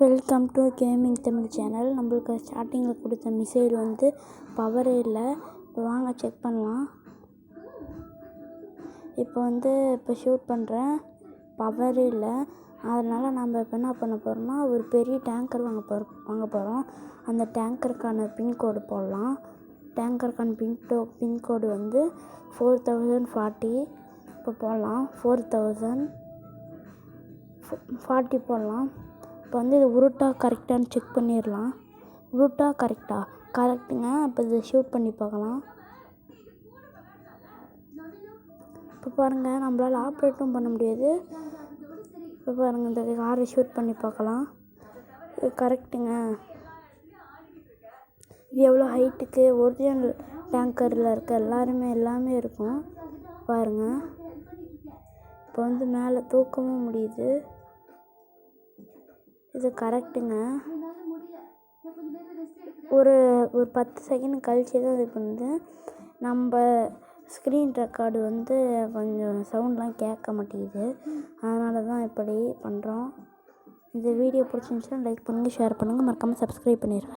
Welcome to gaming Tamil channel. நம்மளுக்கு ஸ்டார்டிங்கில் கொடுத்த மிசைல் வந்து பவரே இல்லை. இப்போ வாங்க செக் பண்ணலாம். இப்போ ஷூட் பண்ணுறேன், பவரே இல்லை. அதனால் நம்ம இப்போ என்ன பண்ண போகிறோம்னா, ஒரு பெரிய டேங்கர் வாங்க போகிறோம். அந்த டேங்கருக்கான பின்கோடு போடலாம். டேங்கருக்கான பின்கோடு வந்து 4040. இப்போ போடலாம். 4040 போடலாம். இப்போ வந்து இது உருட்டா கரெக்டானு செக் பண்ணிடலாம். உருட்டா கரெக்டுங்க. இப்போ இதை ஷூட் பண்ணி பார்க்கலாம். இப்போ பாருங்கள், நம்மளால் ஆப்ரேட்டும் பண்ண முடியாது. இப்போ பாருங்கள், இந்த காரை ஷூட் பண்ணி பார்க்கலாம். இது கரெக்டுங்க. இது எவ்வளோ ஹைட்டுக்கு ஒரிஜினல் டேங்கரில் இருக்க எல்லாமே இருக்கும் பாருங்கள். இப்போ வந்து மேலே தூக்கவும் முடியுது. இது கரெக்டுங்க. ஒரு 10 செகண்ட் கழிச்சு தான் இது பண்ணுது. நம்ம ஸ்க்ரீன் ரெக்கார்டு வந்து கொஞ்சம் சவுண்ட்லாம் கேட்க மாட்டேங்குது. அதனால தான் இப்படி பண்ணுறோம். இந்த வீடியோ பிடிச்சிருந்துச்சுன்னா லைக் பண்ணுங்கள், ஷேர் பண்ணுங்கள், மறக்காமல் சப்ஸ்கிரைப் பண்ணிடுங்க.